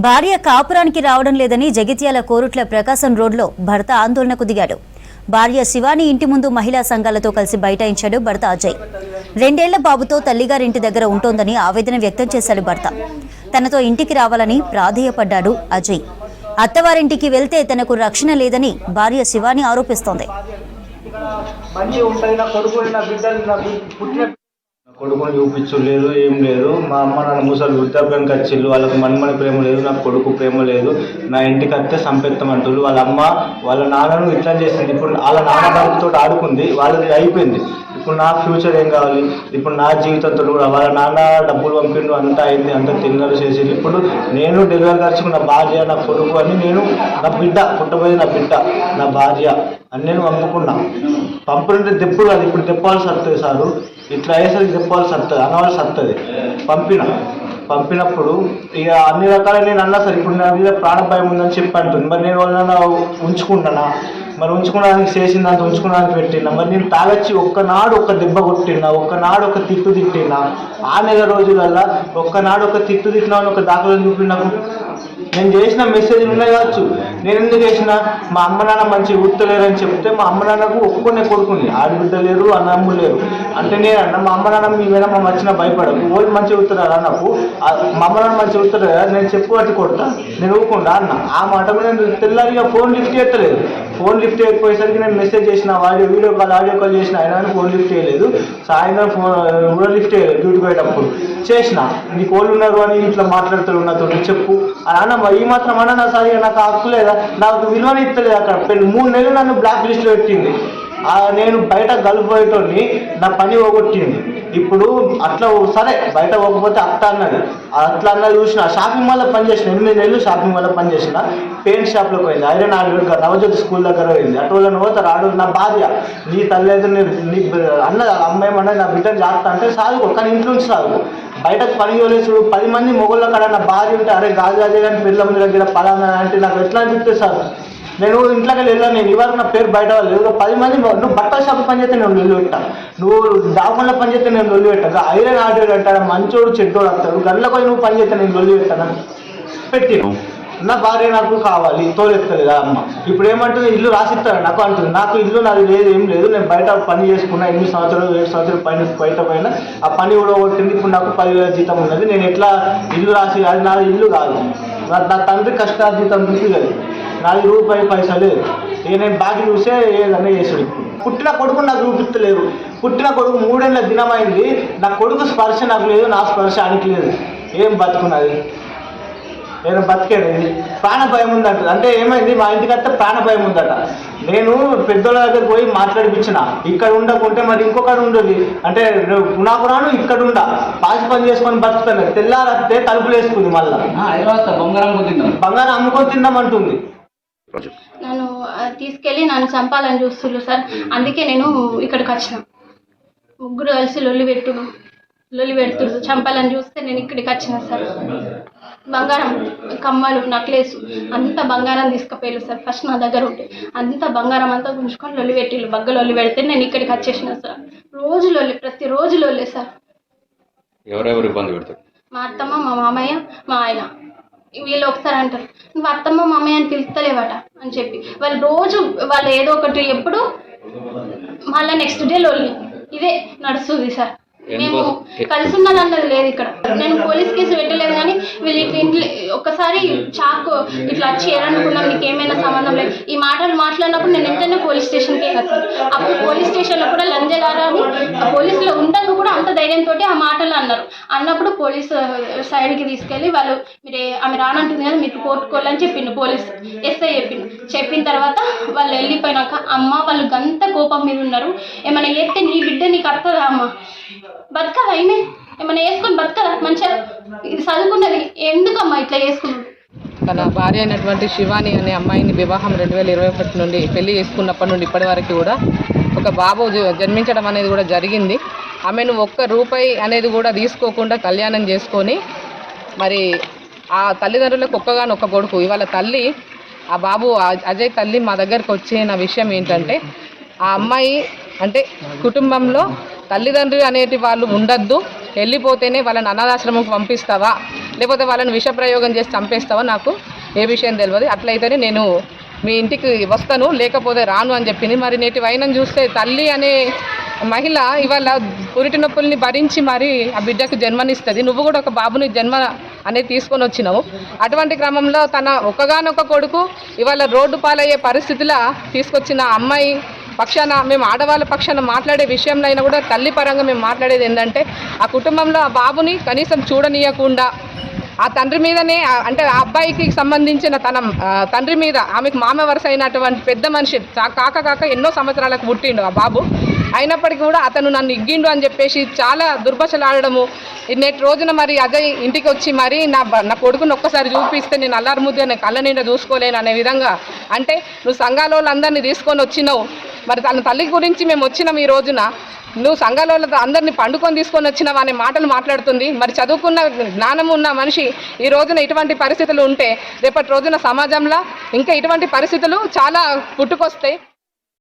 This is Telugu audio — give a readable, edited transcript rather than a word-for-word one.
భార్య కాపురానికి రావడం లేదని జగిత్యాల కోరుట్ల ప్రకాశం రోడ్లో భర్త ఆందోళనకు దిగాడు. భార్య శివాని ఇంటి ముందు మహిళా సంఘాలతో కలిసి బైఠాయించాడు భర్త అజయ్. 2 ఏళ్ల బాబుతో తల్లిగారింటి దగ్గర ఉంటోందని ఆవేదన వ్యక్తం చేశాడు భర్త. తనతో ఇంటికి రావాలని ప్రాధేయపడ్డాడు అజయ్. అత్తవారింటికి వెళ్తే తనకు రక్షణ లేదని భార్య శివాని ఆరోపిస్తోంది. కొడుకుని చూపించలేదు, ఏం లేదు. మా అమ్మ నాన్న ముసలు వృద్ధాప్యానికి వచ్చిళ్ళు, వాళ్ళకి మన్మని ప్రేమ లేదు, నాకు కొడుకు ప్రేమ లేదు. నా ఇంటికి వస్తే సంపెత్తమంటున్నారు. వాళ్ళ అమ్మ వాళ్ళ నాన్నను ఇట్లా చేసింది. ఇప్పుడు వాళ్ళ నాన్న బాబుతో ఆడుకుంది, వాళ్ళది అయిపోయింది. ఇప్పుడు నా ఫ్యూచర్ ఏం కావాలి? ఇప్పుడు నా జీవితంతో కూడా వాళ్ళ నాన్న డబ్బులు పంపిండు, అంతా అయింది, అంతా తిన్నారు చేసింది. ఇప్పుడు నేను డెలివరీ ఖర్చుకు నా భార్య, నా కొడుకు అని నేను నా బిడ్డ పుట్టబోయే నా బిడ్డ, నా భార్య అని నేను పంపుకున్నా. పంపుకుంటే తెప్పుడు కాదు, ఇప్పుడు తెప్పాల్సి వస్తుంది సారు. ఇట్లా అయ్యేసరికి తెప్పాల్సి వస్తుంది, అనవలసి వస్తుంది. పంపినప్పుడు ఇక అన్ని రకాల నేను అన్నా సార్, ఇప్పుడు నా మీద ప్రాణభయం ఉందని చెప్పి అంటుంది. మరి నేను వాళ్ళ ఉంచుకుంటానా? మరి ఉంచుకోవడానికి చేసిందంత ఉంచుకోవడానికి పెట్టినా. మరి నేను తాగొచ్చి ఒక్కనాడు ఒక దెబ్బ కొట్టినా, ఒక్కనాడు ఒక తిట్టు తిట్టినా. ఆ నెల రోజులల్లో ఒక్కనాడు ఒక తిట్టు తిట్టినా అని ఒక దాఖలను చూపినాకు. నేను చేసిన మెసేజ్లు ఉన్నాయి కావచ్చు. నేను ఎందుకు చేసిన? మా అమ్మ నాన్న మంచి గుర్తులేరని చెప్తే మా అమ్మ నాన్నకు ఒప్పుకునే కొడుకుంది, ఆడబిడ్డ లేరు, అన్నమ్ము లేరు. అంటే నేను అన్న మా అమ్మ నాన్న మీ మీద మా వచ్చిన భయపడకు, వాళ్ళు మంచి గుర్తురారా నాకు, మా అమ్మ నాన్న మంచి గుర్తురు కదా, నేను చెప్పు పట్టి కొడతా, నేను ఊరుకుంటా అన్న. ఆ మాట మీద నేను తెల్లారిగా ఫోన్ లిఫ్ట్ చేయలేదు. ఫోన్ లిఫ్ట్ చేయకపోయేసరికి నేను మెసేజ్ చేసిన, వీడియో కాల్ ఆడియో కాల్ చేసిన, ఆయన ఫోన్ లిఫ్ట్ చేయలేదు. సాయంత్రం ఫోన్ కూడా లిఫ్ట్ చేయలేదు. డ్యూటీ పోయేటప్పుడు చేసిన, నీకు వాళ్ళు ఉన్నారు అని ఇట్లా మాట్లాడుతారు నాతో, చెప్పు అన్న. ఈ మాత్రం అన్న సరే, నాకు హక్కు లేదా? నాకు విలువని ఇస్తలేదు. అక్కడ 3 నెలలు నన్ను బ్లాక్ లిస్ట్లో పెట్టింది. నేను బయట గలిపోయేటోని నా పని పోగొట్టింది. ఇప్పుడు అట్లా సరే బయట పోకపోతే అట్లా అన్నది, అట్లా అన్నది చూసిన. షాపింగ్ మాల్లో పనిచేసిన, 8 నెలలు షాపింగ్ మాల్లో పనిచేసిన. పెయింట్ షాప్లోకి పోయింది, ఐరన్ హార్డ్వేర్ నవజ్యోతి స్కూల్ దగ్గర పోయింది. అటు పోతే రాడు. నా భార్య, నీ తల్లి అయితే నీ అన్నది, అమ్మాయి అన్నది నా బిడ్డను జాగ్రత్త అంటే సాగుకో, కానీ ఇంట్లో నుంచి సాగు. బయటకు పని చూడలేదు. 10 మంది మొగోళ్ళ కాడ నా భార్య ఉంటే, అరే గాజు కానీ పిల్లల దగ్గర పలానా అంటే నాకు ఎట్లా అనిపిస్తుంది సార్? నేను ఇంట్లోకి వెళ్ళాను. నేను ఇవాళ నా పేరు బయట వాళ్ళు 10 మంది. నువ్వు బట్టల షాప్ పని చేస్తే నేను లొల్లి పెట్టా, నువ్వు డాకుల్లో పని చేస్తే నేను లొల్లి పెట్టా, ఐరన్ హార్డ్వేర్ అంటాడు, మంచోడు చెడ్డోడు అంటాడు, గల్లకు పోయి నువ్వు పని చేస్తే నేను లొల్లి పెట్టాను పెట్టిను. నా భార్య నాకు కావాలి, తోలెత్తలేదు అమ్మ. ఇప్పుడు ఏమంటుంది? ఇల్లు రాసిస్తాడు నాకు అంటుంది. నాకు ఇల్లు నాది లేదు, ఏం లేదు. నేను బయట పని చేసుకున్నా 8 సంవత్సరాలు 7 సంవత్సరాలు పని బయట పోయినా. ఆ పని కూడా కొట్టింది. ఇప్పుడు నాకు 10,000 జీతం ఉన్నది. నేను ఎట్లా ఇల్లు రాసి, అది నాది ఇల్లు కాదు, నా తండ్రి కష్టార్జితం చూసి కదా, నాది రూపాయి పైసా లేదు. ఇక నేను బాకీ చూసే ఏదన్నా చేసాడు. పుట్టిన కొడుకు నాకు చూపిస్తలేరు. పుట్టిన కొడుకు 3 ఏళ్ళ దినమైంది. నా కొడుకు స్పర్శ నాకు లేదు, నా స్పర్శ ఆయనకి లేదు. ఏం బతుకున్నది? నేను బతికేది ప్రాణ భయం ఉందంట. అంటే ఏమైంది? మా ఇంటికి వస్తే ప్రాణ భయం ఉందట. నేను పెద్దోళ్ళ దగ్గర పోయి మాట్లాడిపించిన, ఇక్కడ ఉండకుంటే మరి ఇంకొకటి ఉండదు. అంటే నాకు రాను, ఇక్కడ ఉండా పాసి పని చేసుకొని బతుకుతాను. తెల్లారస్తే తలుపులు వేసుకుంది. మళ్ళీ బంగారం అమ్ముకొని తిందామంటుంది. నన్ను తీసుకెళ్ళి నన్ను చంపాలని చూస్తున్నారు సార్. అందుకే నేను ఇక్కడికి వచ్చిన. ముగ్గురు కలిసి లొల్లి పెడుతున్నారు, చంపాలని చూస్తే నేను ఇక్కడికి వచ్చిన సార్. బంగారం, కమ్మలు, నక్లెస్ అంత బంగారం తీసుకుపోయారు సార్. ఫస్ట్ నా దగ్గర ఉంటే అంత బంగారం అంతా గుంజుకొని లొల్లి పెట్టిళ్ళు. లొల్లి పెడితే నేను ఇక్కడికి వచ్చేసిన సార్. రోజు లొల్లి, ప్రతిరోజు లొల్లి సార్. ఎవరెవరు ఇబ్బంది పెడతారు? మా అత్తమ్మ, మా మామయ్య, మా ఆయన. వీళ్ళు ఒకసారి అంటారు, నువ్వు అత్తమ్మ మామయ్య అని పిలుస్తలేవట అని చెప్పి వాళ్ళు ఏదో ఒకటి ఎప్పుడు మళ్ళీ నెక్స్ట్ డే లొల్లి ఇదే నడుస్తుంది సార్. మేము కలిసి ఉన్నదన్నది లేదు ఇక్కడ. నేను పోలీస్ కేసు పెట్టలేదు, కానీ వీళ్ళు ఇంట్లో ఒక్కసారి చాకు ఇట్లా వచ్చి ఏరనుకున్నాం, నీకు ఏమైనా సంబంధం లేదు ఈ మాటలు మాట్లాడినప్పుడు నేను వెంటనే పోలీస్ స్టేషన్కే కదా. అప్పుడు పోలీస్ స్టేషన్లో కూడా లంజగారా అని పోలీసులో ఉండగా కూడా అంత ధైర్యంతో ఆ మాటలు అన్నప్పుడు పోలీసు సైడ్కి తీసుకెళ్ళి వాళ్ళు, మీరు ఆమె రానంటుంది కదా, మీరు కోర్టుకోవాలని చెప్పిండు పోలీసు ఎస్ఐ చెప్పిన తర్వాత వాళ్ళు వెళ్ళిపోయినాక, అమ్మ వాళ్ళు గంత కోపం మీద ఉన్నారు. ఏమైనా చేస్తే నీ బిడ్డ నీకు అర్థదా అమ్మ? బతకదా? అయినా ఏమైనా వేసుకొని బతకదా? మంచిగా ఇది చదువుకున్నది, ఎందుకమ్మా ఇట్లా వేసుకున్నాడు? తన భార్య అయినటువంటి శివాని అనే అమ్మాయిని వివాహం 2021 నుండి పెళ్లి చేసుకున్నప్పటి నుండి ఇప్పటి వరకు కూడా ఒక బాబు జన్మించడం అనేది కూడా జరిగింది. ఆమెను ₹1 అనేది కూడా తీసుకోకుండా కళ్యాణం చేసుకొని, మరి ఆ తల్లిదండ్రులకు ఒక్కగానొక్క కొడుకు. ఇవాళ తల్లి, ఆ బాబు అజయ్ తల్లి మా దగ్గరకు వచ్చిన విషయం ఏంటంటే, ఆ అమ్మాయి అంటే కుటుంబంలో తల్లిదండ్రులు అనేటి వాళ్ళు ఉండద్దు, వెళ్ళిపోతేనే వాళ్ళని అనాథాశ్రమంకి పంపిస్తావా, లేకపోతే వాళ్ళని విషప్రయోగం చేసి చంపేస్తావో నాకు ఏ విషయం తెలియదు. అట్లయితేనే నేను మీ ఇంటికి వస్తాను, లేకపోతే రాను అని చెప్పింది. మరి నేటి వైనం చూస్తే తల్లి అనే మహిళ ఇవాళ పురిటి నొప్పుల్ని భరించి మరి ఆ బిడ్డకు జన్మనిస్తుంది. నువ్వు కూడా ఒక బాబుని జన్మ అనేది తీసుకొని వచ్చినావు. అటువంటి క్రమంలో తన ఒక్కగానొక్క కొడుకు ఇవాళ రోడ్డు పాలయ్యే పరిస్థితిలో తీసుకొచ్చిన అమ్మాయి పక్షాన, మేము ఆడవాళ్ళ పక్షాన మాట్లాడే విషయంలో అయినా కూడా తల్లి పరంగా మేము మాట్లాడేది ఏంటంటే, ఆ కుటుంబంలో ఆ బాబుని కనీసం చూడనీయకుండా ఆ తండ్రి మీదనే, అంటే ఆ అబ్బాయికి సంబంధించిన తన తండ్రి మీద ఆమెకు మామ వరుస అయినటువంటి పెద్ద మనిషి కాక ఎన్నో సంవత్సరాలకు పుట్టిండు ఆ బాబు. అయినప్పటికీ కూడా అతను నన్ను ఇగ్గిండు అని చెప్పేసి చాలా దుర్భాషలాడము. నేటి రోజున మరి అజయ్ ఇంటికి వచ్చి మరి నా కొడుకుని ఒక్కసారి చూపిస్తే నేను అల్లారు ముద్దు నేను కళ్ళ నిండా చూసుకోలేను అనే విధంగా, అంటే నువ్వు సంఘాల వాళ్ళందరినీ తీసుకొని వచ్చినావు, మరి తన తల్లి గురించి మేము వచ్చినాం ఈ రోజున, నువ్వు సంఘాల అందరినీ పండుకొని తీసుకొని వచ్చినావు అనే మాటలు మాట్లాడుతుంది. మరి చదువుకున్న జ్ఞానం ఉన్న మనిషి ఈ రోజున ఇటువంటి పరిస్థితులు ఉంటే రేపటి రోజున సమాజంలో ఇంకా ఇటువంటి పరిస్థితులు చాలా పుట్టుకొస్తాయి.